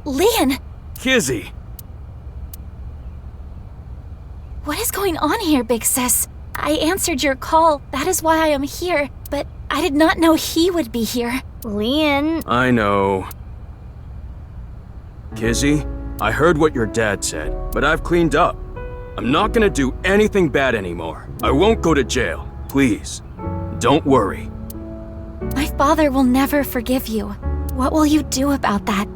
Leon! Kizzy! What is going on here, Big Sis? I answered your call, that is why I am here, but I did not know he would be here. Leon... I know. Kizzy, I heard what your dad said, but I've cleaned up. I'm not gonna do anything bad anymore. I won't go to jail. Please, don't worry. My father will never forgive you. What will you do about that?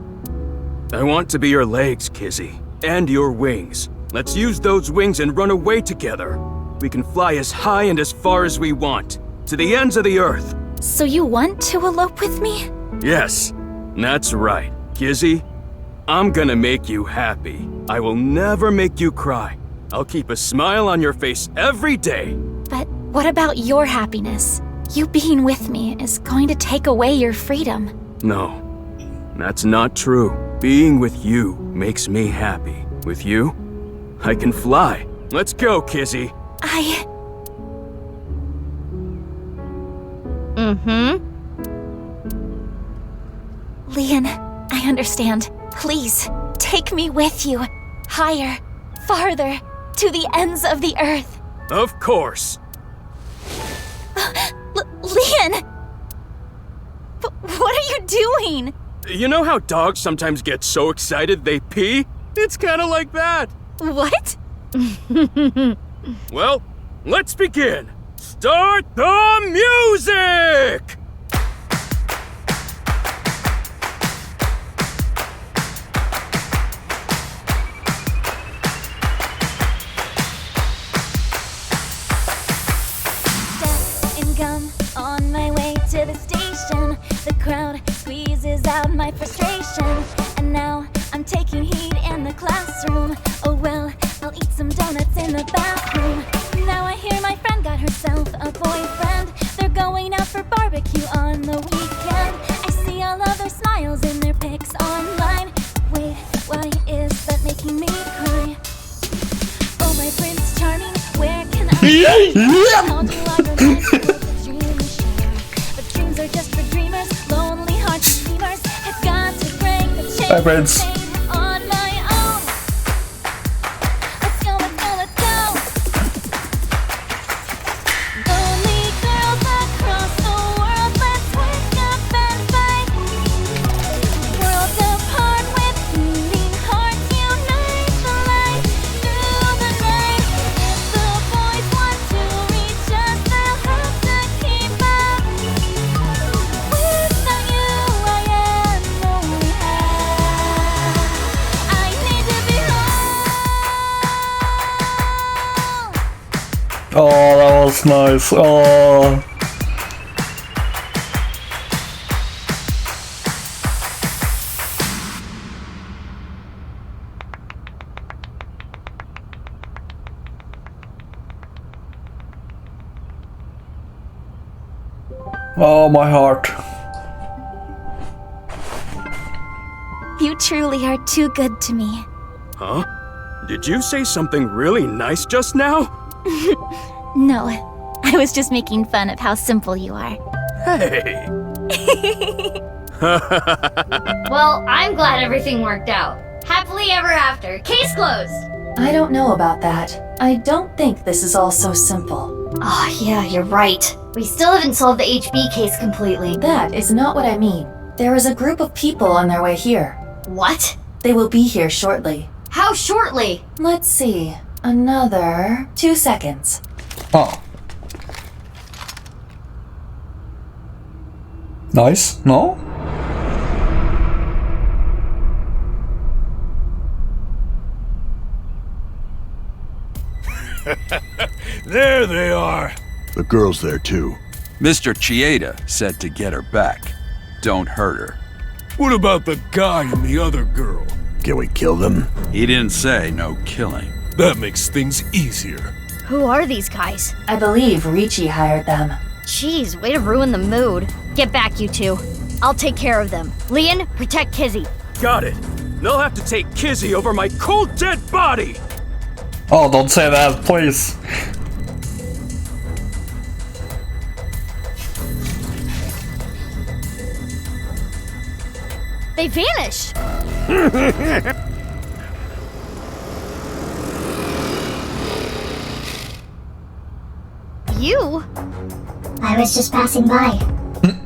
I want to be your legs, Kizzy, and your wings. Let's use those wings and run away together. We can fly as high and as far as we want, to the ends of the earth. So you want to elope with me? Yes, that's right. Kizzy, I'm gonna make you happy. I will never make you cry. I'll keep a smile on your face every day. But what about your happiness? You being with me is going to take away your freedom. No, that's not true. Being with you makes me happy. With you, I can fly. Let's go, Kizzy. Leon, I understand. Please, take me with you. Higher, farther, to the ends of the earth. Of course. Leon! What are you doing? You know how dogs sometimes get so excited they pee? It's kind of like that. What? Well, let's begin. Start the music! Step and gum on my way to the station. The crowd squeezes out my frustration. And now I'm taking heat in the classroom. Oh well, I'll eat some donuts in the bathroom. Now I hear my friend got herself a boyfriend. They're going out for barbecue on the weekend. I see all of their smiles in their pics online. Wait, why is that making me cry? Oh my Prince Charming, where can I be? How do I remember what the dreams share? But dreams are just for dreamers, lonely hearts and dreamers. Have got to break the chain. Hi, Prince. On my own. Let's go, let's go, let's go. Lonely girls across the world, let's wake up and fight. Worlds apart with beating hearts, unite the light through the night. If the boys want to reach us, they'll have to keep up. Without you, I am only half. I need to be home. Oh, that was nice. Oh. Oh, my heart. You truly are too good to me. Huh? Did you say something really nice just now? No, I was just making fun of how simple you are. Hey! Well, I'm glad everything worked out. Happily ever after. Case closed! I don't know about that. I don't think this is all so simple. Oh, yeah, you're right. We still haven't solved the HB case completely. That is not what I mean. There is a group of people on their way here. What? They will be here shortly. How shortly? Let's see. Another 2 seconds. Oh. Nice, no? There they are. The girl's there too. Mr. Chieda said to get her back. Don't hurt her. What about the guy and the other girl? Can we kill them? He didn't say no killing. That makes things easier. Who are these guys? I believe Ricci hired them. Jeez, way to ruin the mood. Get back, you two. I'll take care of them. Leon, protect Kizzy. Got it. They'll have to take Kizzy over my cold dead body. Oh, don't say that, please. They vanish! You? I was just passing by.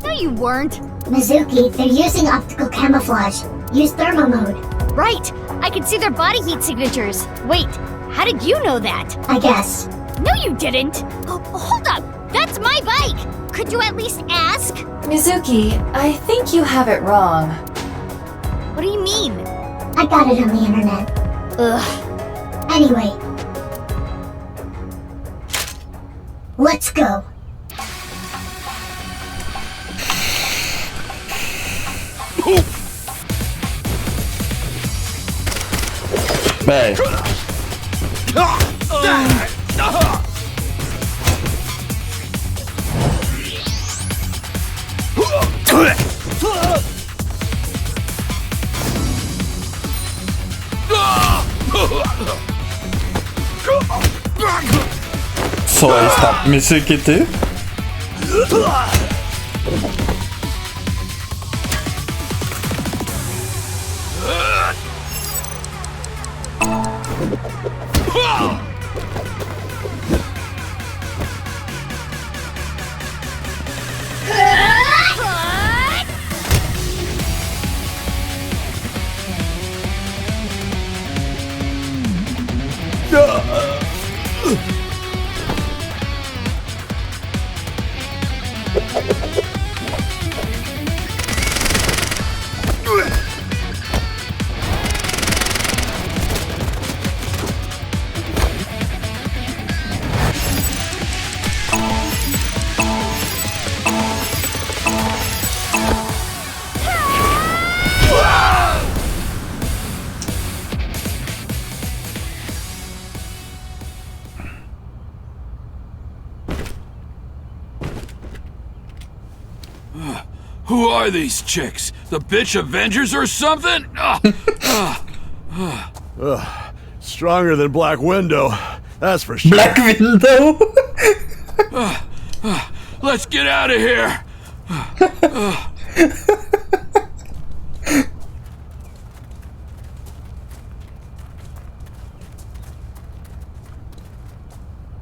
No, you weren't. Mizuki, they're using optical camouflage. Use thermo mode. Right! I can see their body heat signatures. Wait, how did you know that? I guess. No, you didn't! Oh, hold up! That's my bike! Could you at least ask? Mizuki, I think you have it wrong. What do you mean? I got it on the internet. Ugh. Anyway. Let's go. Hey. So is that Mizuki too? Who are these chicks? The bitch Avengers or something? Stronger than Black Widow, that's for sure. Black Widow? Let's get out of here!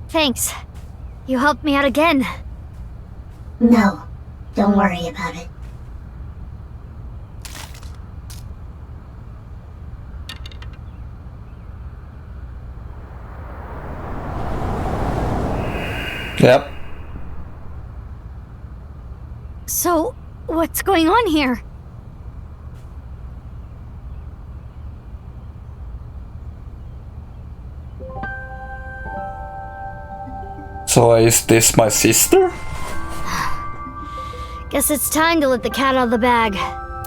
Thanks. You helped me out again. No, don't worry about it. Yep. So, what's going on here? So is this my sister? Guess it's time to let the cat out of the bag.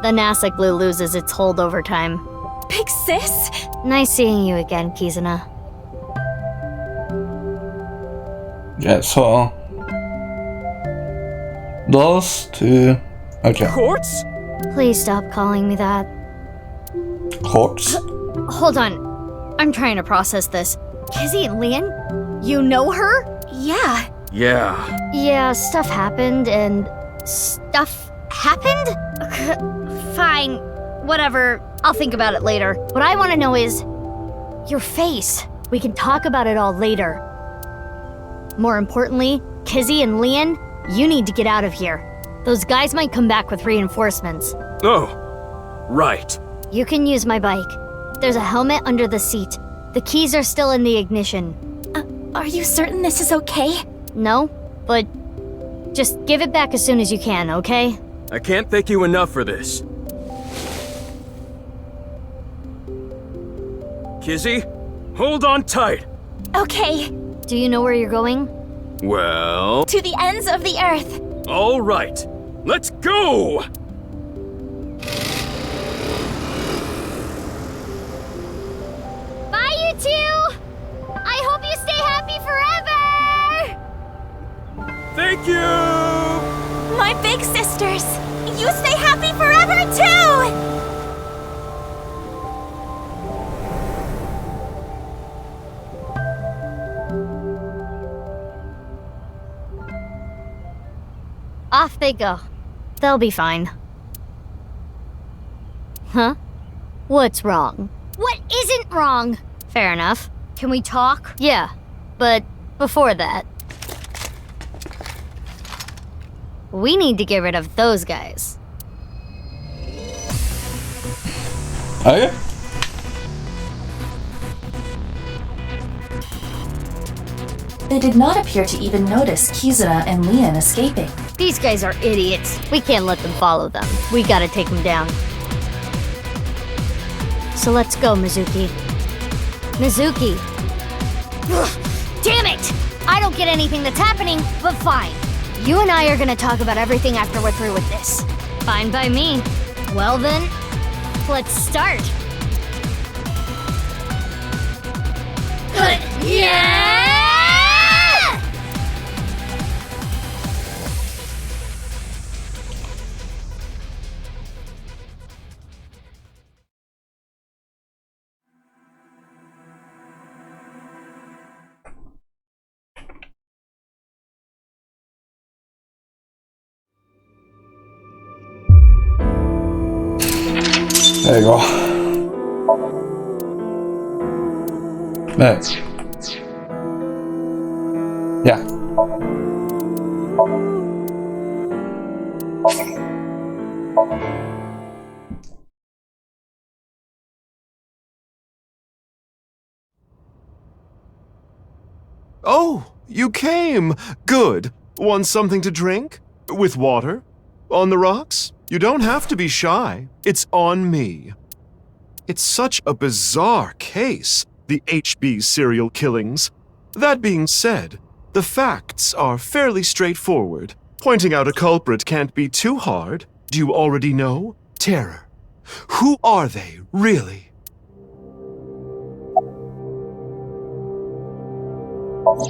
The NASA glue loses its hold over time. Big sis? Nice seeing you again, Kizuna. Yeah, so those two. Okay. Quartz? Please stop calling me that. Quartz. Hold on. I'm trying to process this. Kizzy and Lian? You know her? Yeah. Yeah. Yeah, stuff happened and... Stuff happened? Fine. Whatever. I'll think about it later. What I want to know is... your face. We can talk about it all later. More importantly, Kizzy and Lian, you need to get out of here. Those guys might come back with reinforcements. Oh, right. You can use my bike. There's a helmet under the seat. The keys are still in the ignition. Are you certain this is okay? No, but just give it back as soon as you can, okay? I can't thank you enough for this. Kizzy, hold on tight. Okay. Do you know where you're going? Well... To the ends of the earth. all right. Let's go! Bye, you two! I hope you stay happy forever! Thank you! My big sisters. You stay happy forever too! Off they go. They'll be fine. Huh? What's wrong? What isn't wrong? Fair enough. Can we talk? Yeah, but before that, we need to get rid of those guys. Okay. They did not appear to even notice Kizuna and Leon escaping. These guys are idiots. We can't let them follow them. We gotta take them down. So let's go, Mizuki. Mizuki! Ugh, damn it! I don't get anything that's happening, but fine. You and I are gonna talk about everything after we're through with this. Fine by me. Well then, let's start. Yeah! There you go. Next. Yeah. Oh, you came! Good. Want something to drink? With water? On the rocks? You don't have to be shy. It's on me. It's such a bizarre case, the HB serial killings. That being said, the facts are fairly straightforward. Pointing out a culprit can't be too hard. Do you already know? Terror. Who are they, really?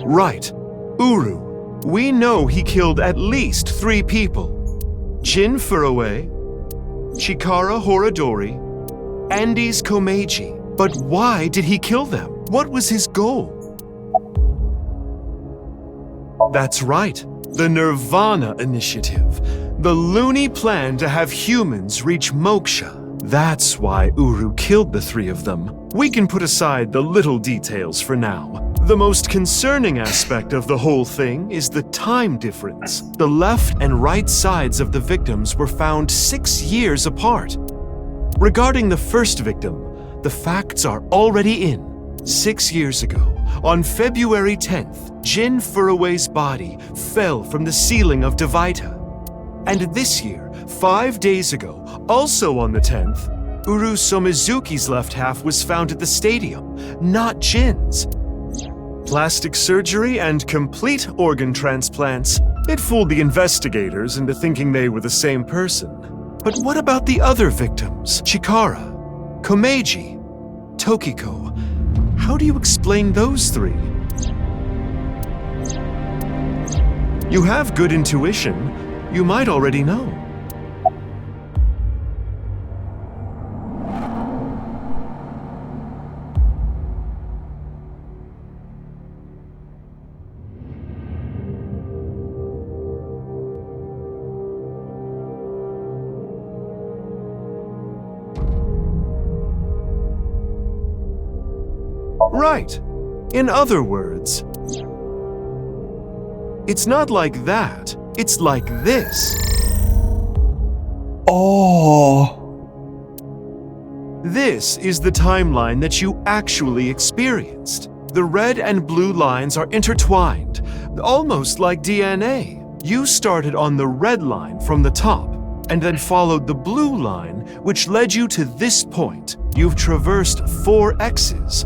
Right. Uru. We know he killed at least 3 people. Jin Furuwe, Chikara Horadori, Andes Komeiji. But why did he kill them? What was his goal? That's right. The Nirvana Initiative. The loony plan to have humans reach moksha. That's why Uru killed the 3 of them. We can put aside the little details for now. The most concerning aspect of the whole thing is the time difference. The left and right sides of the victims were found 6 years apart. Regarding the first victim, the facts are already in. 6 years ago, on February 10th, Jin Furuwe's body fell from the ceiling of Devaita. And this year, 5 days ago, also on the 10th, Uru Somizuki's left half was found at the stadium, not Jin's. Plastic surgery and complete organ transplants. It fooled the investigators into thinking they were the same person. But what about the other victims? Chikara, Komeiji, Tokiko. How do you explain those 3? You have good intuition. You might already know. Right. In other words, it's not like that. It's like this. Oh. This is the timeline that you actually experienced. The red and blue lines are intertwined, almost like DNA. You started on the red line from the top, and then followed the blue line, which led you to this point. You've traversed 4 X's.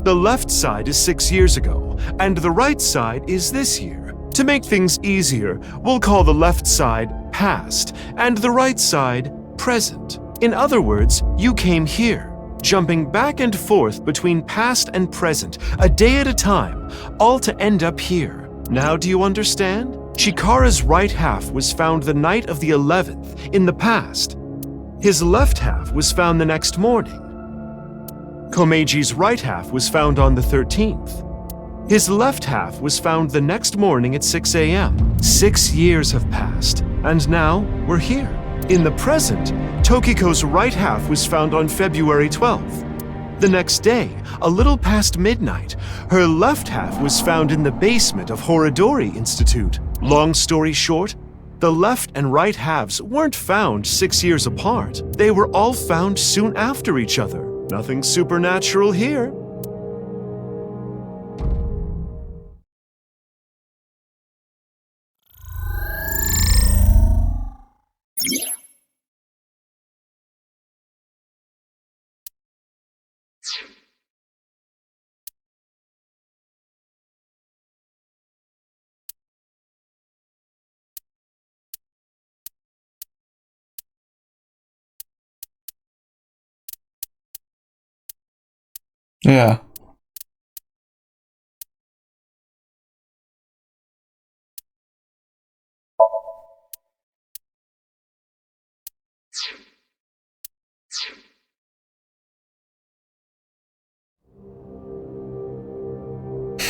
The left side is 6 years ago, and the right side is this year. To make things easier, we'll call the left side past, and the right side present. In other words, you came here, jumping back and forth between past and present, a day at a time, all to end up here. Now do you understand? Chikara's right half was found the night of the 11th, in the past. His left half was found the next morning. Komeiji's right half was found on the 13th. His left half was found the next morning at 6 a.m. 6 years have passed, and now we're here. In the present, Tokiko's right half was found on February 12th. The next day, a little past midnight, her left half was found in the basement of Horodori Institute. Long story short, the left and right halves weren't found 6 years apart. They were all found soon after each other. Nothing supernatural here. Yeah.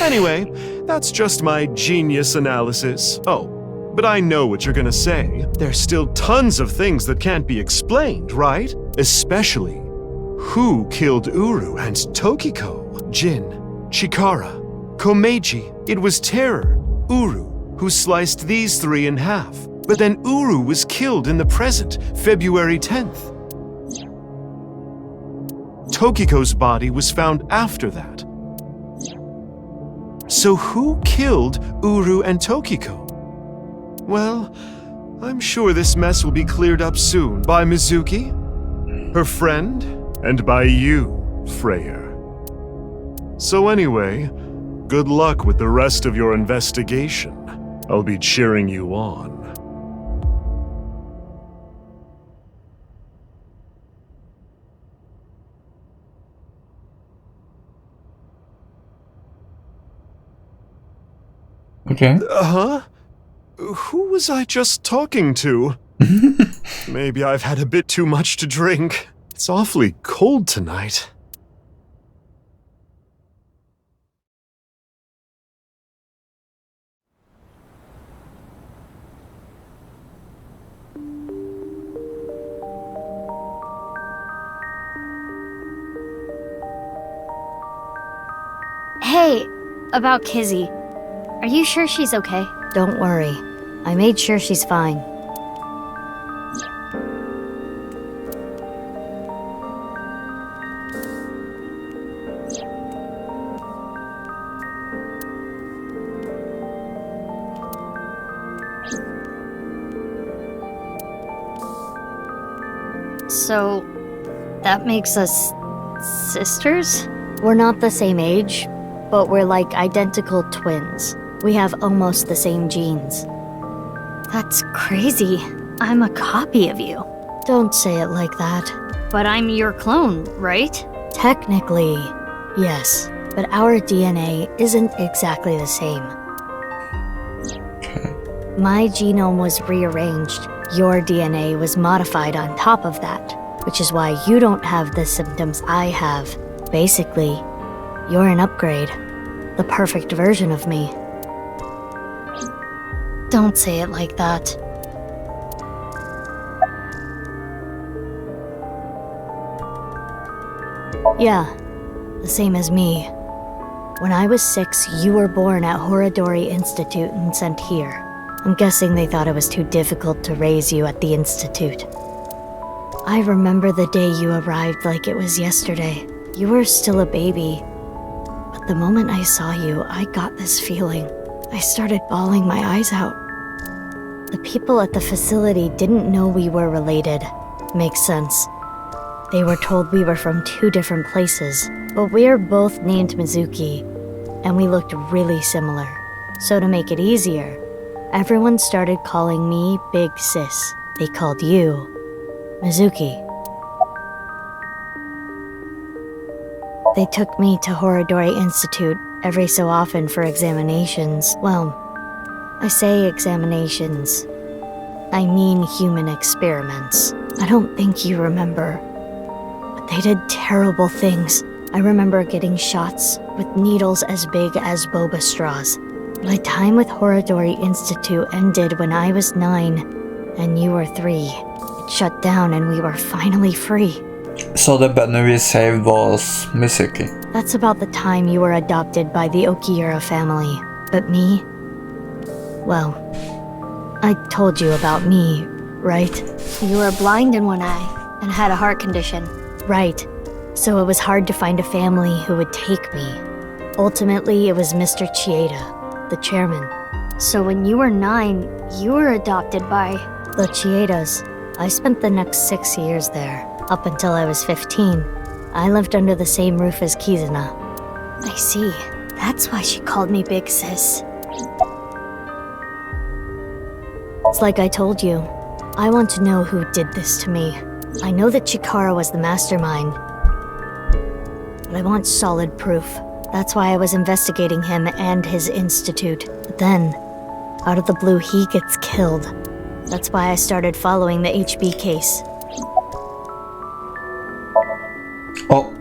Anyway, that's just my genius analysis. Oh, but I know what you're gonna say. There's still tons of things that can't be explained, right? Especially, who killed Uru and Tokiko? Jin, Chikara, Komeiji. It was Terror, Uru, who sliced these three in half. But then Uru was killed in the present, February 10th. Tokiko's body was found after that. So who killed Uru and Tokiko? Well, I'm sure this mess will be cleared up soon by Mizuki, her friend, and by you, Freyr. So anyway, good luck with the rest of your investigation. I'll be cheering you on. Okay. Huh? Who was I just talking to? Maybe I've had a bit too much to drink. It's awfully cold tonight. Hey, about Kizzy. Are you sure she's okay? Don't worry. I made sure she's fine. So, that makes us sisters? We're not the same age, but we're like identical twins. We have almost the same genes. That's crazy. I'm a copy of you. Don't say it like that. But I'm your clone, right? Technically, yes. But our DNA isn't exactly the same. Okay. My genome was rearranged. Your DNA was modified on top of that, which is why you don't have the symptoms I have. Basically, you're an upgrade. The perfect version of me. Don't say it like that. Yeah, the same as me. When I was 6, you were born at Horodori Institute and sent here. I'm guessing they thought it was too difficult to raise you at the Institute. I remember the day you arrived like it was yesterday. You were still a baby. But the moment I saw you, I got this feeling. I started bawling my eyes out. The people at the facility didn't know we were related. Makes sense. They were told we were from 2 different places, but we're both named Mizuki, and we looked really similar. So to make it easier, everyone started calling me Big Sis. They called you Mizuki. They took me to Horodori Institute every so often for examinations. Well, I say examinations. I mean human experiments. I don't think you remember. But they did terrible things. I remember getting shots with needles as big as boba straws. My time with Horodori Institute ended when I was 9 and you were 3. It got shut down and we were finally free. So the bunny we saved was Mizuki. That's about the time you were adopted by the Okiura family. But me? Well, I told you about me, right? You were blind in one eye and had a heart condition. Right. So it was hard to find a family who would take me. Ultimately, it was Mr. Chieda, the chairman. So when you were 9, you were adopted by the Chiedas. I spent the next 6 years there. Up until I was 15, I lived under the same roof as Kizuna. I see. That's why she called me Big Sis. It's like I told you. I want to know who did this to me. I know that Chikara was the mastermind, but I want solid proof. That's why I was investigating him and his institute. But then, out of the blue, he gets killed. That's why I started following the HB case. Oh.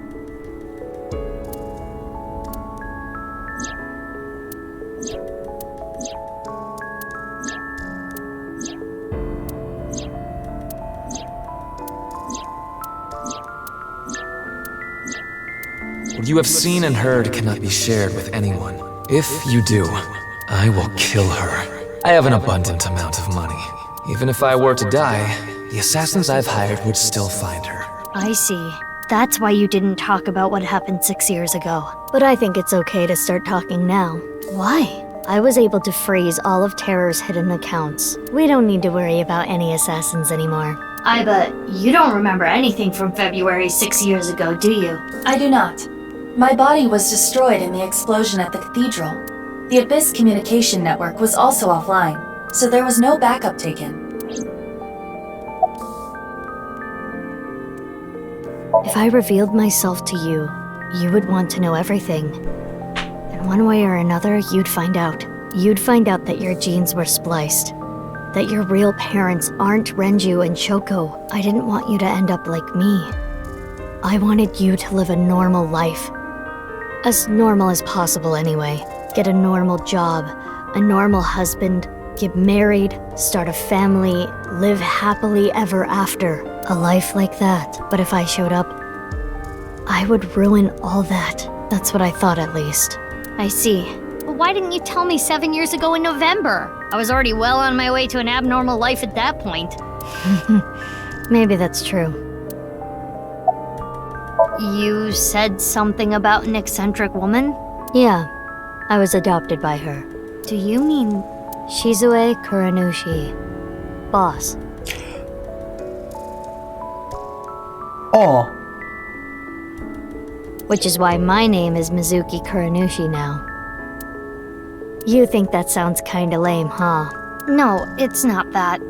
What you have seen and heard cannot be shared with anyone. If you do, I will kill her. I have an abundant amount of money. Even if I were to die, the assassins I've hired would still find her. I see. That's why you didn't talk about what happened 6 years ago. But I think it's okay to start talking now. Why? I was able to freeze all of Terror's hidden accounts. We don't need to worry about any assassins anymore. I bet you don't remember anything from February 6 years ago, do you? I do not. My body was destroyed in the explosion at the cathedral. The Abyss communication network was also offline, so there was no backup taken. If I revealed myself to you, you would want to know everything. And one way or another, you'd find out. You'd find out that your genes were spliced. That your real parents aren't Renju and Shoko. I didn't want you to end up like me. I wanted you to live a normal life. As normal as possible anyway. Get a normal job, a normal husband, get married, start a family, live happily ever after. A life like that. But if I showed up, I would ruin all that. That's what I thought, at least. I see. But why didn't you tell me 7 years ago in November? I was already well on my way to an abnormal life at that point. Maybe that's true. You said something about an eccentric woman? Yeah, I was adopted by her. Do you mean Shizue Kuranushi? Boss. Oh. Which is why my name is Mizuki Kuranushi now. You think that sounds kinda lame, huh? No, it's not that.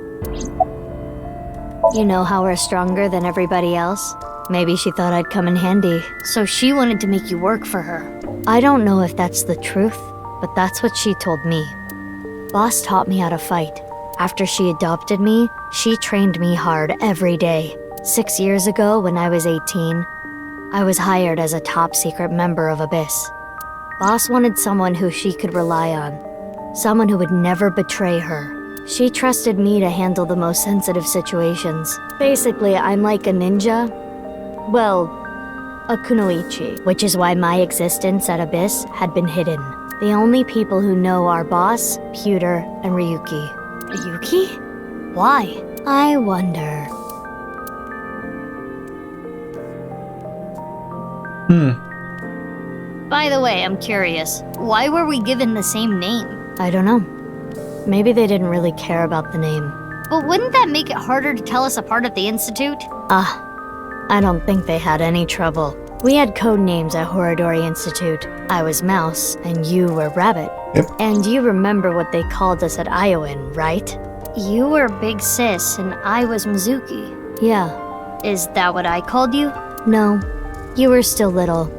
You know how we're stronger than everybody else? Maybe she thought I'd come in handy. So she wanted to make you work for her. I don't know if that's the truth, but that's what she told me. Boss taught me how to fight. After she adopted me, she trained me hard every day. 6 years ago, when I was 18, I was hired as a top-secret member of Abyss. Boss wanted someone who she could rely on. Someone who would never betray her. She trusted me to handle the most sensitive situations. Basically, I'm like a ninja. Well, a kunoichi, which is why my existence at Abyss had been hidden. The only people who know are Boss, Pewter, and Ryuki. Ryuki? Why? I wonder. By the way, I'm curious. Why were we given the same name? I don't know. Maybe they didn't really care about the name. But wouldn't that make it harder to tell us apart at the Institute? I don't think they had any trouble. We had code names at Horodori Institute. I was Mouse, and you were Rabbit. Yep. And you remember what they called us at Iowan, right? You were Big Sis, and I was Mizuki. Yeah. Is that what I called you? No. You were still little.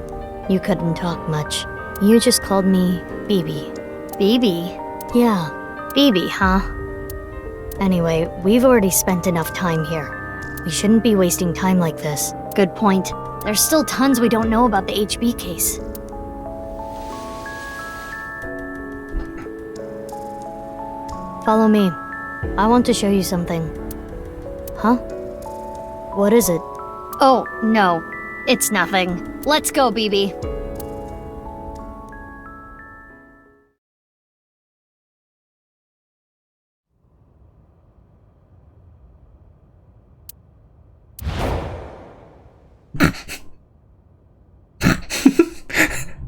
You couldn't talk much. You just called me BB. BB? Yeah. BB, huh? Anyway, we've already spent enough time here. We shouldn't be wasting time like this. Good point. There's still tons we don't know about the HB case. Follow me. I want to show you something. Huh? What is it? Oh, no. It's nothing. Let's go, BB.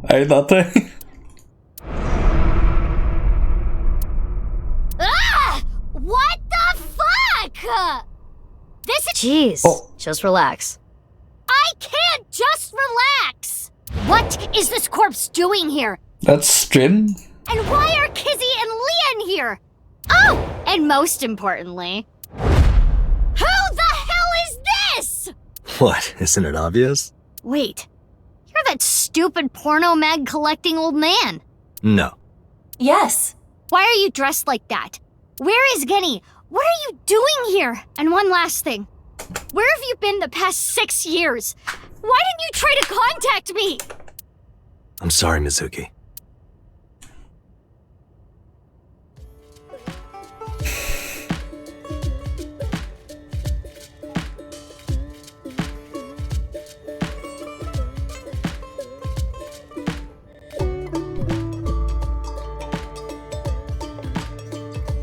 Hej Date. Ah! What the fuck? This is... Jeez. Oh. Just relax. I can't just relax! What is this corpse doing here? That's Jin. And why are Kizzy and Leon here? Oh! And most importantly... Who the hell is this? What, isn't it obvious? Wait. You're that stupid porno mag collecting old man. No. Yes. Why are you dressed like that? Where is Genny? What are you doing here? And one last thing. Where have you been the past 6 years? Why didn't you try to contact me? I'm sorry, Mizuki.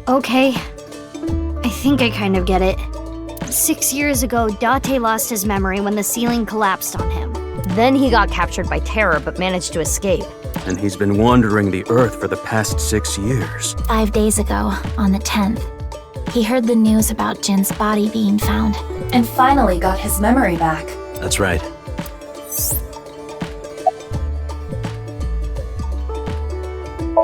Okay. I think I kind of get it. 6 years ago, Date lost his memory when the ceiling collapsed on him. Then he got captured by terror but managed to escape. And he's been wandering the Earth for the past 6 years. 5 days ago, on the 10th, he heard the news about Jin's body being found. And finally got his memory back. That's right.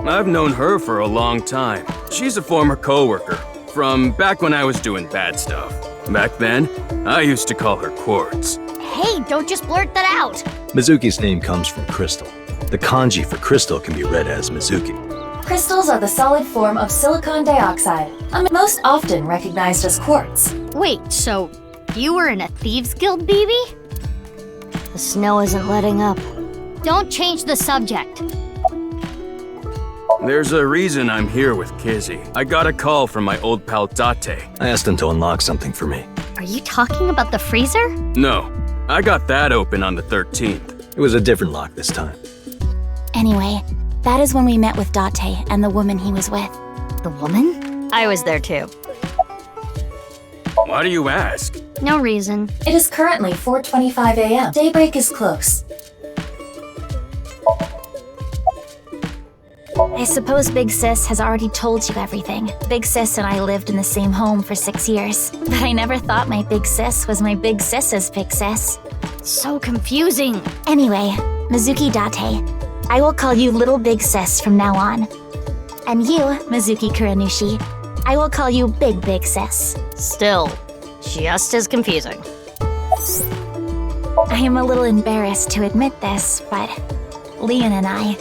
I've known her for a long time. She's a former coworker from back when I was doing bad stuff. Back then, I used to call her Quartz. Hey, don't just blurt that out! Mizuki's name comes from crystal. The kanji for crystal can be read as Mizuki. Crystals are the solid form of silicon dioxide, most often recognized as quartz. Wait, so you were in a thieves guild, BB? The snow isn't letting up. Don't change the subject. There's a reason I'm here with Kizzy. I got a call from my old pal Date. I asked him to unlock something for me. Are you talking about the freezer? No, I got that open on the 13th. It was a different lock this time. Anyway, that is when we met with Date and the woman he was with. The woman? I was there too. Why do you ask? No reason. It is currently 4:25 a.m. Daybreak is close. I suppose Big Sis has already told you everything. Big Sis and I lived in the same home for 6 years. But I never thought my Big Sis was my Big Sis's Big Sis. So confusing. Anyway, Mizuki Date, I will call you Little Big Sis from now on. And you, Mizuki Kuranushi, I will call you Big Sis. Still, just as confusing. I am a little embarrassed to admit this, but Leon and I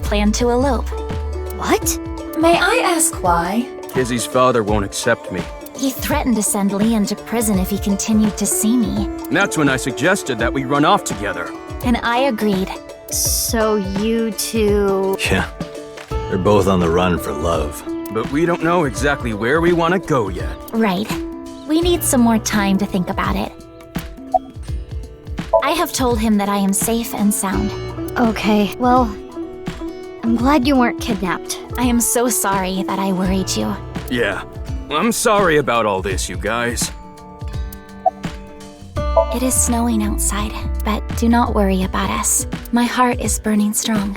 plan to elope. What? May I ask why? Kizzy's father won't accept me. He threatened to send Leon to prison if he continued to see me. That's when I suggested that we run off together. And I agreed. So you two... Yeah. They're both on the run for love. But we don't know exactly where we want to go yet. Right. We need some more time to think about it. I have told him that I am safe and sound. Okay, well, I'm glad you weren't kidnapped. I am so sorry that I worried you. Yeah. I'm sorry about all this, you guys. It is snowing outside, but do not worry about us. My heart is burning strong.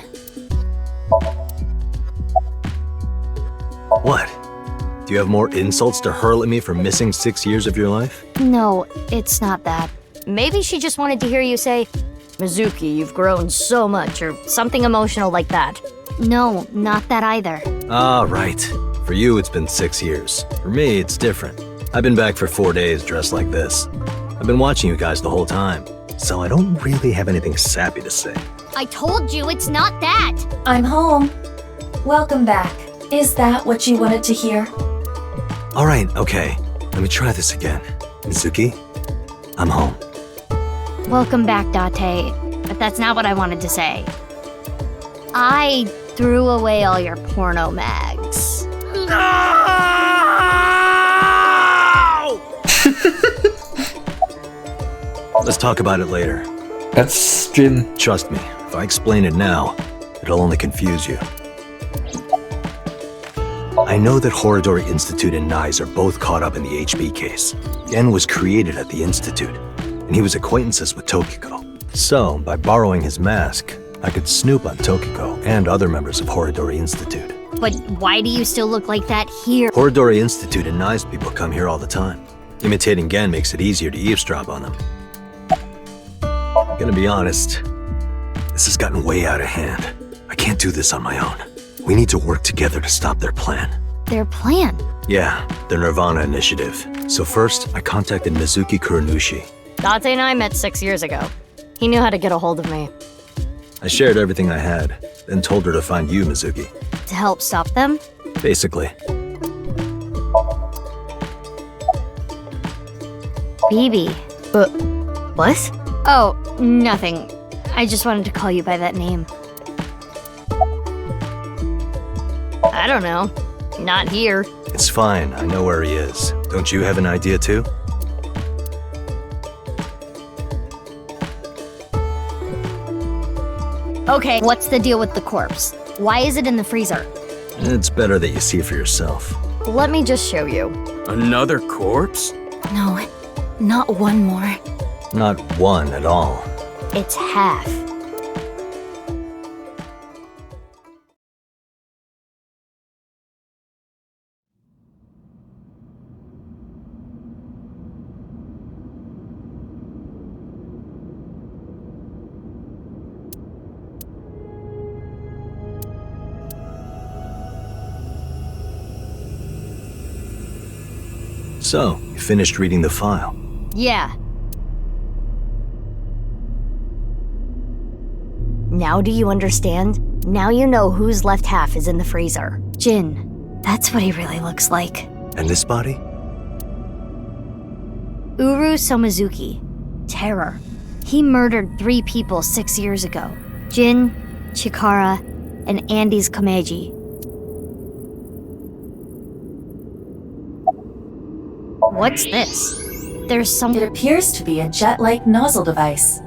What? Do you have more insults to hurl at me for missing 6 years of your life? No, it's not that. Maybe she just wanted to hear you say, Mizuki, you've grown so much, or something emotional like that. No, not that either. Ah, right. For you, it's been 6 years. For me, it's different. I've been back for 4 days dressed like this. I've been watching you guys the whole time, so I don't really have anything sappy to say. I told you it's not that! I'm home. Welcome back. Is that what you wanted to hear? All right, okay. Let me try this again. Mizuki, I'm home. Welcome back, Date. But that's not what I wanted to say. I threw away all your porno mags. No! Let's talk about it later. That's Jin. Trust me, if I explain it now, it'll only confuse you. I know that Horadori Institute and Nyes are both caught up in the HB case. Gen was created at the Institute, and he was acquaintances with Tokiko. So, by borrowing his mask, I could snoop on Tokiko and other members of Horadori Institute. But why do you still look like that here? Horadori Institute and Nyes people come here all the time. Imitating Gen makes it easier to eavesdrop on them. Gonna be honest, this has gotten way out of hand. I can't do this on my own. We need to work together to stop their plan. Their plan? Yeah, the Nirvana initiative. So first, I contacted Mizuki Kuronushi. Date and I met 6 years ago. He knew how to get a hold of me. I shared everything I had, then told her to find you, Mizuki. To help stop them? Basically. BB. What? Oh, nothing. I just wanted to call you by that name. I don't know. Not here. It's fine, I know where he is. Don't you have an idea too? Okay, what's the deal with the corpse? Why is it in the freezer? It's better that you see for yourself. Let me just show you. Another corpse? No, not one more. Not one at all. It's half. So, you finished reading the file? Yeah. Now do you understand? Now you know whose left half is in the freezer. Jin. That's what he really looks like. And this body? Uru Somizuki. Terror. He murdered 3 people 6 years ago. Jin, Chikara, and Andy's Kameji. What's this? There's some— It appears to be a jet-like nozzle device.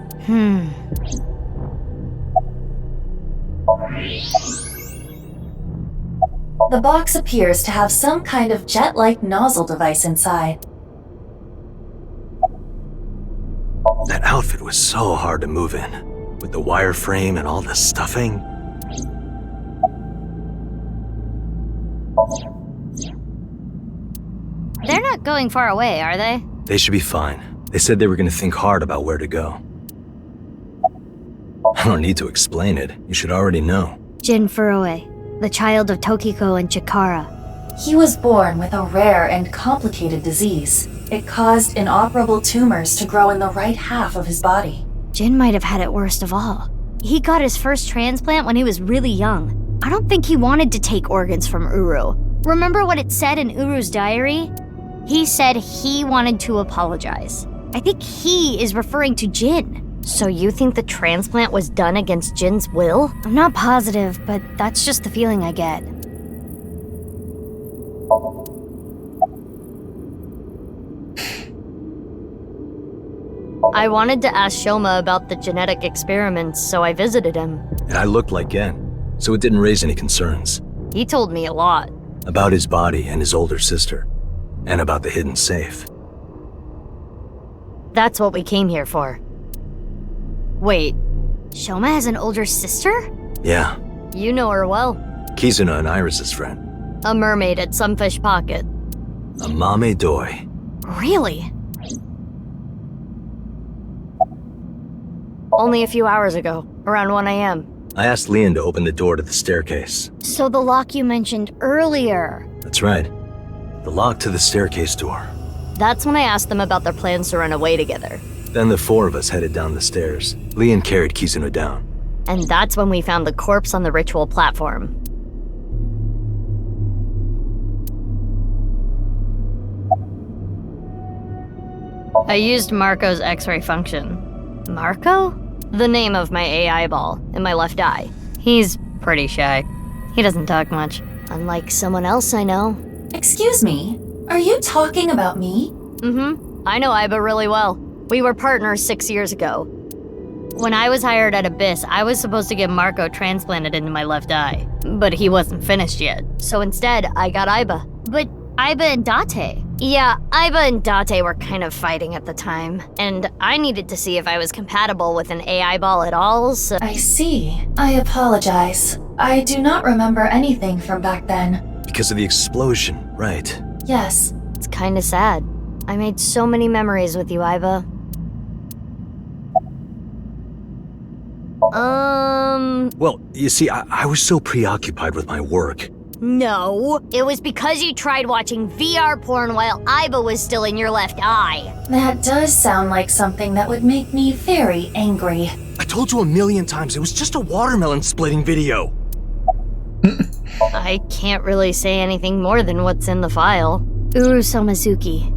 The box appears to have some kind of jet-like nozzle device inside. That outfit was so hard to move in, with the wireframe and all the stuffing. They're not going far away, are they? They should be fine. They said they were going to think hard about where to go. I don't need to explain it. You should already know. Jin Furue, the child of Tokiko and Chikara. He was born with a rare and complicated disease. It caused inoperable tumors to grow in the right half of his body. Jin might have had it worst of all. He got his first transplant when he was really young. I don't think he wanted to take organs from Uru. Remember what it said in Uru's diary? He said he wanted to apologize. I think he is referring to Jin. So you think the transplant was done against Jin's will? I'm not positive, but that's just the feeling I get. I wanted to ask Shoma about the genetic experiments, so I visited him. And I looked like Gen, so it didn't raise any concerns. He told me a lot. About his body and his older sister. And about the hidden safe. That's what we came here for. Wait, Shoma has an older sister? Yeah. You know her well. Kizuna and Iris's friend. A mermaid at Sunfish Pocket. A mame doi. Really? Only a few hours ago, around 1 a.m. I asked Leon to open the door to the staircase. So the lock you mentioned earlier. That's right. The lock to the staircase door. That's when I asked them about their plans to run away together. Then the 4 of us headed down the stairs. Leon carried Kizuna down. And that's when we found the corpse on the ritual platform. I used Marco's X-ray function. Marco? The name of my AI ball in my left eye. He's pretty shy. He doesn't talk much, unlike someone else I know. Excuse me, are you talking about me? I know Iba really well. We were partners 6 years ago. When I was hired at Abyss, I was supposed to get Marco transplanted into my left eye, but he wasn't finished yet. So instead, I got Iba. But Iba and Date? Yeah, Iba and Date were kind of fighting at the time, and I needed to see if I was compatible with an AI ball at all, so... I see. I apologize. I do not remember anything from back then. Because of the explosion, right? Yes. It's kinda sad. I made so many memories with you, Iba. Well, you see, I was so preoccupied with my work. No. It was because you tried watching VR porn while Iba was still in your left eye. That does sound like something that would make me very angry. I told you a million times, it was just a watermelon splitting video. I can't really say anything more than what's in the file. Uru Somazuki.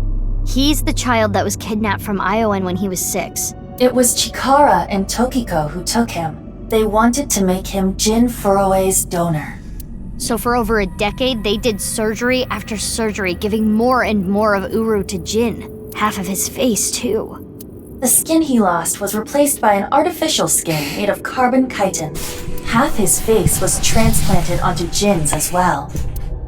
He's the child that was kidnapped from Iowan when he was 6. It was Chikara and Tokiko who took him. They wanted to make him Jin Furue's donor. So for over a decade, they did surgery after surgery, giving more and more of Uru to Jin. Half of his face, too. The skin he lost was replaced by an artificial skin made of carbon chitin. Half his face was transplanted onto Jin's as well.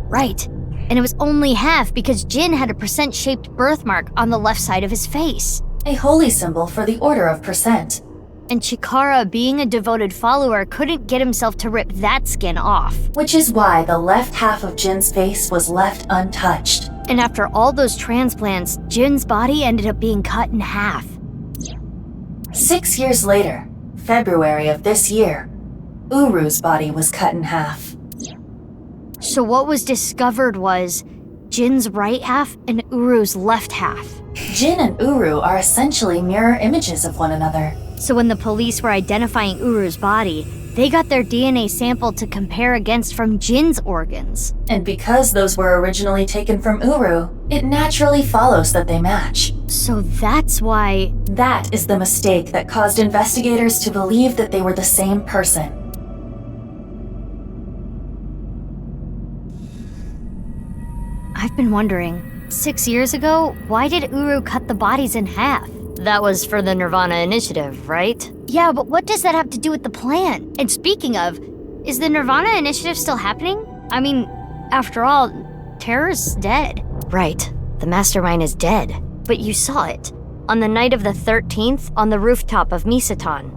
Right. And it was only half because Jin had a percent-shaped birthmark on the left side of his face. A holy symbol for the Order of Percent. And Chikara, being a devoted follower, couldn't get himself to rip that skin off. Which is why the left half of Jin's face was left untouched. And after all those transplants, Jin's body ended up being cut in half. 6 years later, February of this year, Uru's body was cut in half. So what was discovered was Jin's right half and Uru's left half. Jin and Uru are essentially mirror images of one another. So when the police were identifying Uru's body, they got their DNA sample to compare against from Jin's organs. And because those were originally taken from Uru, it naturally follows that they match. So that's why... That is the mistake that caused investigators to believe that they were the same person. I've been wondering, 6 years ago, why did Uru cut the bodies in half? That was for the Nirvana initiative, right? Yeah, but what does that have to do with the plan? And speaking of, is the Nirvana initiative still happening? I mean, after all, Terror's dead. Right, the mastermind is dead. But you saw it. On the night of the 13th, on the rooftop of Misatan.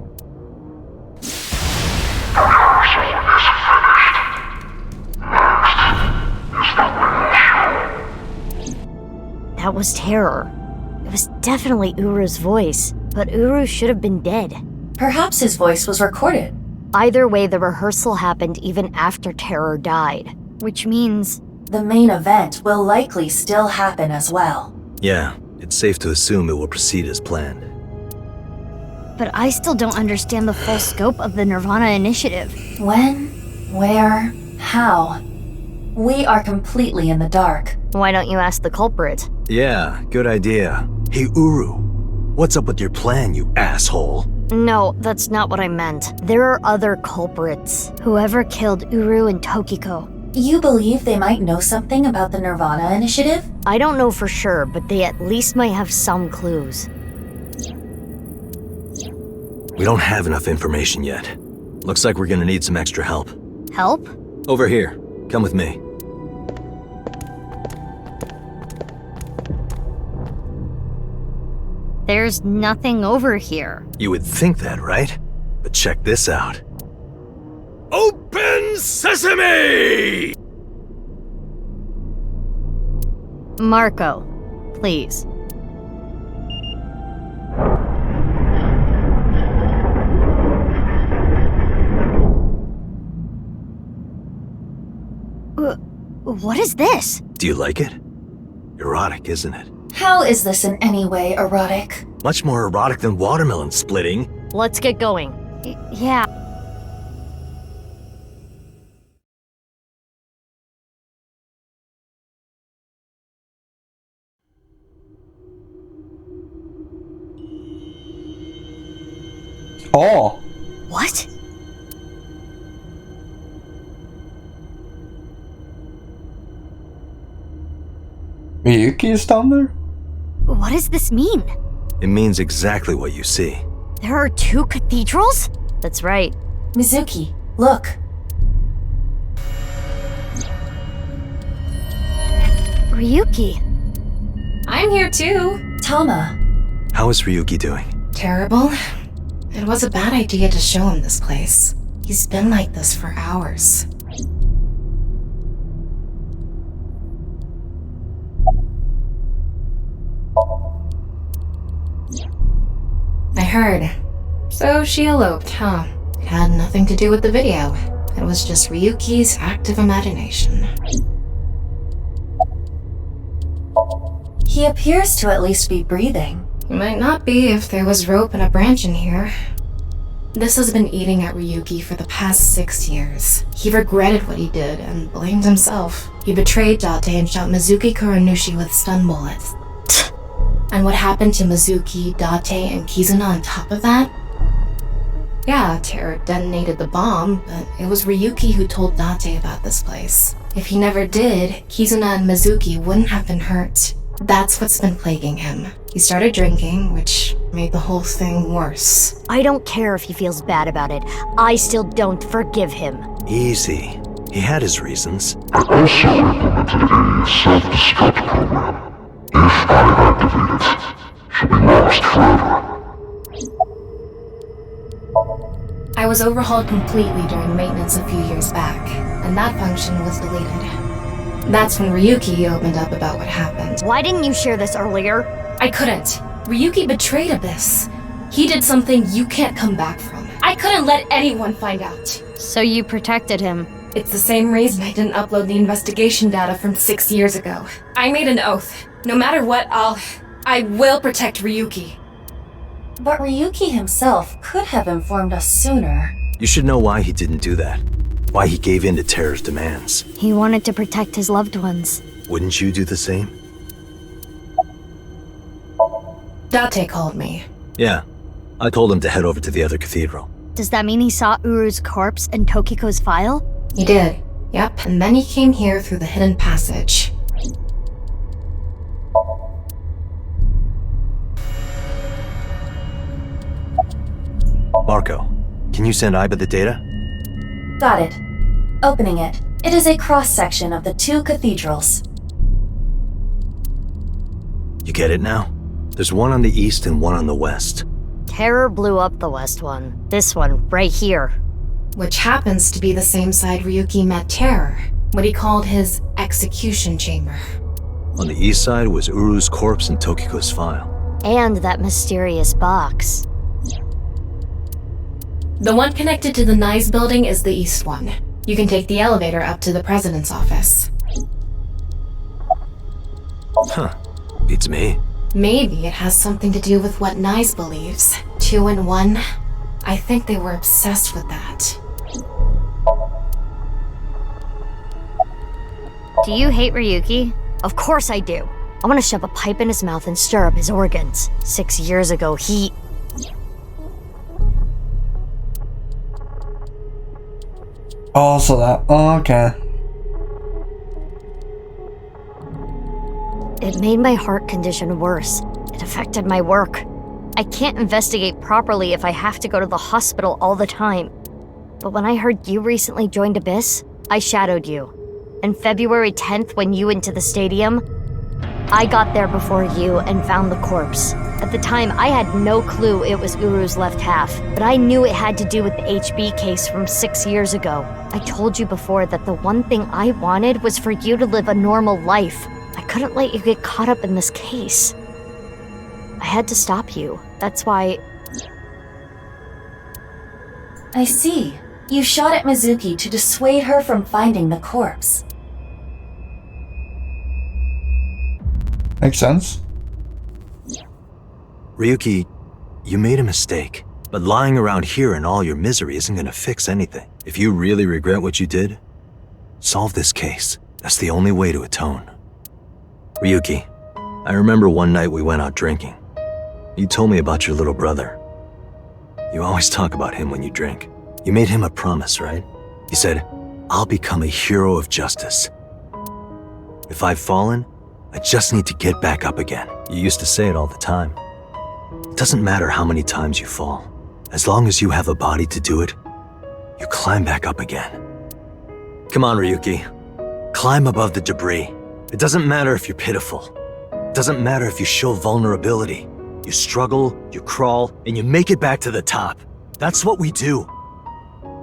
That was Terror. It was definitely Uru's voice, but Uru should have been dead. Perhaps his voice was recorded. Either way, the rehearsal happened even after Terror died, which means... The main event will likely still happen as well. Yeah, it's safe to assume it will proceed as planned. But I still don't understand the full scope of the Nirvana initiative. When? Where? How? We are completely in the dark. Why don't you ask the culprit? Yeah, good idea. Hey, Uru, what's up with your plan, you asshole? No, that's not what I meant. There are other culprits. Whoever killed Uru and Tokiko. You believe they might know something about the Nirvana initiative? I don't know for sure, but they at least might have some clues. We don't have enough information yet. Looks like we're gonna need some extra help. Help? Over here. Come with me. There's nothing over here. You would think that, right? But check this out. Open sesame! Marco, please. What is this? Do you like it? Erotic, isn't it? How is this in any way erotic? Much more erotic than watermelon splitting. Let's get going. Yeah. Oh. What? Miyuki is down there? What does this mean? It means exactly what you see. There are 2 cathedrals? That's right. Mizuki, look. Ryuki. I'm here too. Tama. How is Ryuki doing? Terrible. It was a bad idea to show him this place. He's been like this for hours. I heard. So she eloped, huh? It had nothing to do with the video. It was just Ryuki's active imagination. He appears to at least be breathing. He might not be if there was rope and a branch in here. This has been eating at Ryuki for the past 6 years. He regretted what he did and blamed himself. He betrayed Date and shot Mizuki Kuranushi with stun bullets. And what happened to Mizuki, Date, and Kizuna on top of that? Yeah, Terror detonated the bomb, but it was Ryuki who told Date about this place. If he never did, Kizuna and Mizuki wouldn't have been hurt. That's what's been plaguing him. He started drinking, which made the whole thing worse. I don't care if he feels bad about it. I still don't forgive him. Easy. He had his reasons. I also implemented a self-destruct program. If I activate it, she'll be lost forever. I was overhauled completely during maintenance a few years back, and that function was deleted. That's when Ryuki opened up about what happened. Why didn't you share this earlier? I couldn't. Ryuki betrayed Abyss. He did something you can't come back from. I couldn't let anyone find out. So you protected him. It's the same reason I didn't upload the investigation data from 6 years ago. I made an oath. No matter what, I will protect Ryuki. But Ryuki himself could have informed us sooner. You should know why he didn't do that. Why he gave in to Terror's demands. He wanted to protect his loved ones. Wouldn't you do the same? Date called me. Yeah. I told him to head over to the other cathedral. Does that mean he saw Uru's corpse in Tokiko's file? He did. Yep, and then he came here through the hidden passage. Marco, can you send Iba the data? Got it. Opening it. It is a cross-section of the 2 cathedrals. You get it now? There's one on the east and one on the west. Terror blew up the west one. This one, right here. Which happens to be the same side Ryuki met Terror. What he called his execution chamber. On the east side was Uru's corpse and Tokiko's file. And that mysterious box. The one connected to the Nice building is the east one. You can take the elevator up to the president's office. Huh. Beats me. Maybe it has something to do with what Nice believes. 2 in 1. I think they were obsessed with that. Do you hate Ryuki? Of course I do. I want to shove a pipe in his mouth and stir up his organs. 6 years ago, he... Oh, so that. Oh, okay. It made my heart condition worse. It affected my work. I can't investigate properly if I have to go to the hospital all the time. But when I heard you recently joined Abyss, I shadowed you. And February 10th, when you went to the stadium, I got there before you and found the corpse. At the time, I had no clue it was Uru's left half, but I knew it had to do with the HB case from 6 years ago. I told you before that the one thing I wanted was for you to live a normal life. I couldn't let you get caught up in this case. I had to stop you. That's why... I see. You shot at Mizuki to dissuade her from finding the corpse. Makes sense. Ryuki, you made a mistake. But lying around here in all your misery isn't gonna fix anything. If you really regret what you did, solve this case. That's the only way to atone. Ryuki, I remember one night we went out drinking. You told me about your little brother. You always talk about him when you drink. You made him a promise, right? You said, I'll become a hero of justice. If I've fallen, I just need to get back up again. You used to say it all the time. It doesn't matter how many times you fall. As long as you have a body to do it, you climb back up again. Come on, Ryuki. Climb above the debris. It doesn't matter if you're pitiful. It doesn't matter if you show vulnerability. You struggle, you crawl, and you make it back to the top. That's what we do.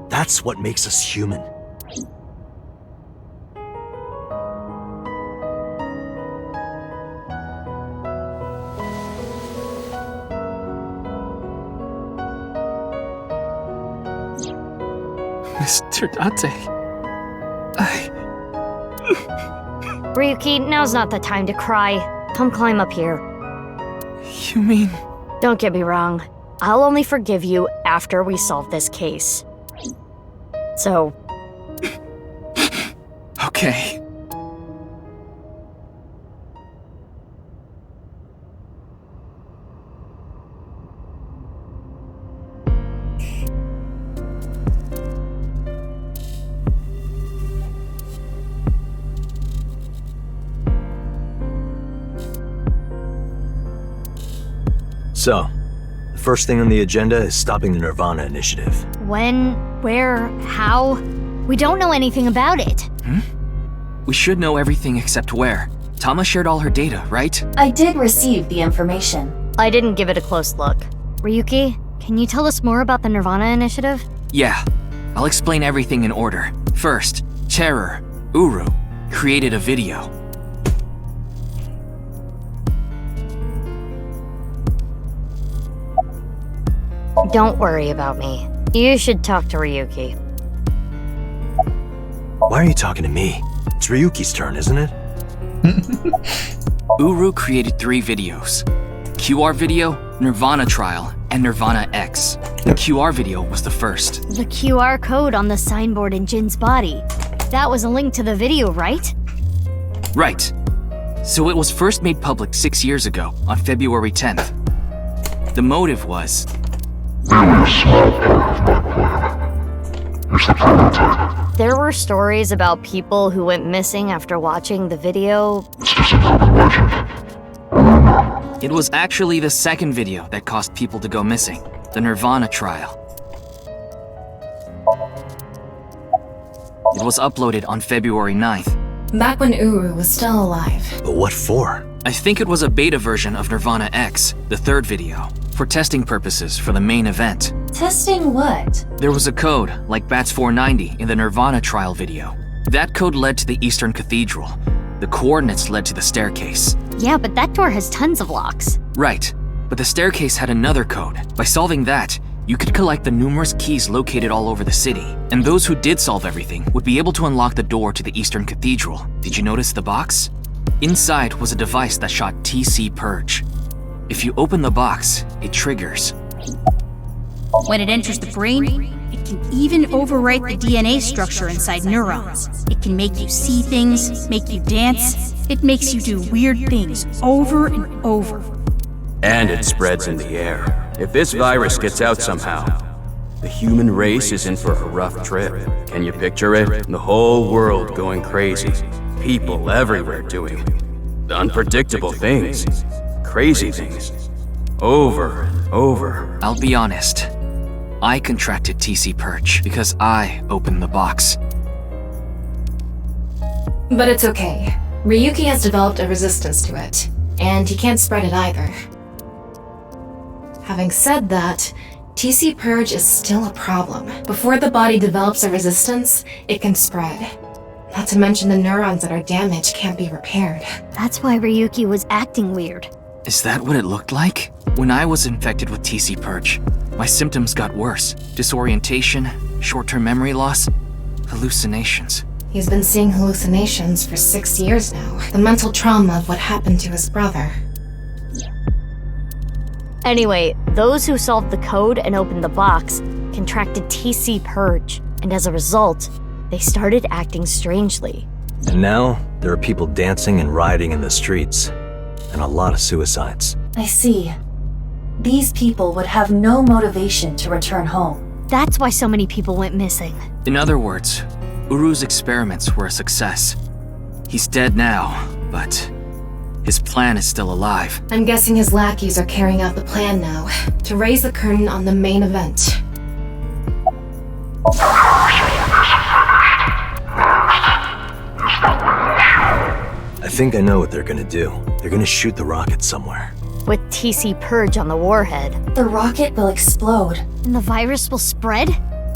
That's what makes us human. Mr. Dante. Ryuki, now's not the time to cry. Come climb up here. You mean... Don't get me wrong. I'll only forgive you after we solve this case. So... Okay. So, the first thing on the agenda is stopping the Nirvana initiative. When, where, how? We don't know anything about it. We should know everything except where. Tama shared all her data, right? I did receive the information. I didn't give it a close look. Ryuki, can you tell us more about the Nirvana initiative? Yeah. I'll explain everything in order. First, Terror, Uru, created a video. Don't worry about me. You should talk to Ryuki. Why are you talking to me? It's Ryuki's turn, isn't it? Uru created 3 videos. QR video, Nirvana trial, and Nirvana X. The QR video was the first. The QR code on the signboard in Jin's body. That was a link to the video, right? Right. So it was first made public 6 years ago, on February 10th. The motive was... Merely a small part of my plan. It's the prototype. There were stories about people who went missing after watching the video. It's just an urban legend. It was actually the second video that caused people to go missing. The Nirvana trial. It was uploaded on February 9th. Back when Uru was still alive. But what for? I think it was a beta version of Nirvana X, the third video, for testing purposes for the main event. Testing what? There was a code, like BATS 490 in the Nirvana trial video. That code led to the Eastern Cathedral. The coordinates led to the staircase. Yeah, but that door has tons of locks. Right, but the staircase had another code. By solving that, you could collect the numerous keys located all over the city, and those who did solve everything would be able to unlock the door to the Eastern Cathedral. Did you notice the box? Inside was a device that shot TC Purge. If you open the box, it triggers. When it enters the brain, it can even overwrite the DNA structure inside neurons. It can make you see things, make you dance. It makes you do weird things over and over. And it spreads in the air. If this virus gets out somehow, the human race is in for a rough trip. Can you picture it? The whole world going crazy. People everywhere doing unpredictable things. Crazy things. Over and over. I'll be honest. I contracted TC Purge because I opened the box. But it's okay. Ryuki has developed a resistance to it, and he can't spread it either. Having said that, TC Purge is still a problem. Before the body develops a resistance, it can spread. Not to mention the neurons that are damaged can't be repaired. That's why Ryuki was acting weird. Is that what it looked like? When I was infected with TC Purge, my symptoms got worse. Disorientation, short-term memory loss, hallucinations. He's been seeing hallucinations for 6 years now. The mental trauma of what happened to his brother. Anyway, those who solved the code and opened the box contracted TC Purge, and as a result, they started acting strangely. And now, there are people dancing and rioting in the streets, and a lot of suicides. I see. These people would have no motivation to return home. That's why so many people went missing. In other words, Uru's experiments were a success. He's dead now, but his plan is still alive. I'm guessing his lackeys are carrying out the plan now, to raise the curtain on the main event. I think I know what they're gonna do. They're gonna shoot the rocket somewhere. With TC Purge on the warhead. The rocket will explode. And the virus will spread?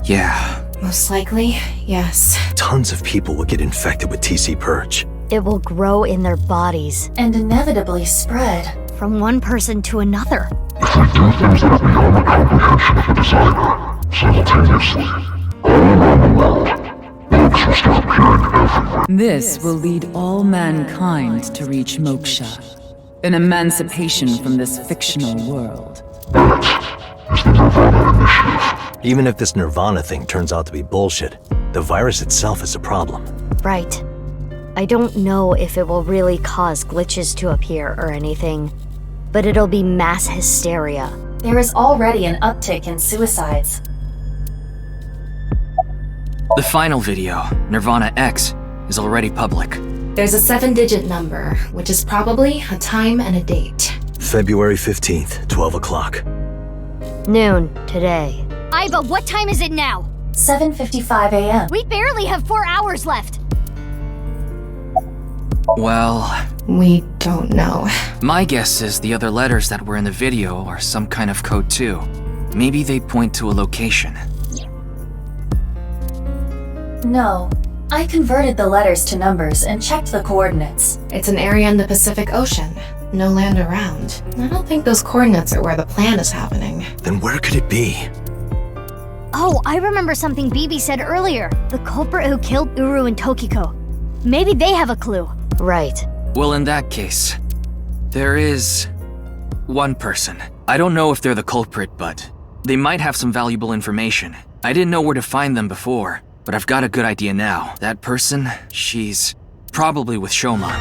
Yeah. Most likely, yes. Tons of people will get infected with TC Purge. It will grow in their bodies. And inevitably spread. From one person to another. If we do things that are beyond the comprehension of the designer, simultaneously, all around the world, bugs will start appearing everywhere. This will lead all mankind to reach moksha. An emancipation from this fictional world. That is the Nirvana Initiative. Even if this Nirvana thing turns out to be bullshit, the virus itself is a problem. Right. I don't know if it will really cause glitches to appear or anything, but it'll be mass hysteria. There is already an uptick in suicides. The final video, Nirvana X, is already public. There's a 7-digit number, which is probably a time and a date. February 15th, 12 o'clock. Noon, today. Aiba, what time is it now? 7:55 a.m. We barely have 4 hours left. Well... we don't know. My guess is the other letters that were in the video are some kind of code too. Maybe they point to a location. No. I converted the letters to numbers and checked the coordinates. It's an area in the Pacific Ocean. No land around. I don't think those coordinates are where the plan is happening. Then where could it be? Oh, I remember something BB said earlier. The culprit who killed Uru and Tokiko. Maybe they have a clue. Right. Well, in that case, there is one person. I don't know if they're the culprit, but they might have some valuable information. I didn't know where to find them before, but I've got a good idea now. That person, she's probably with Shoman.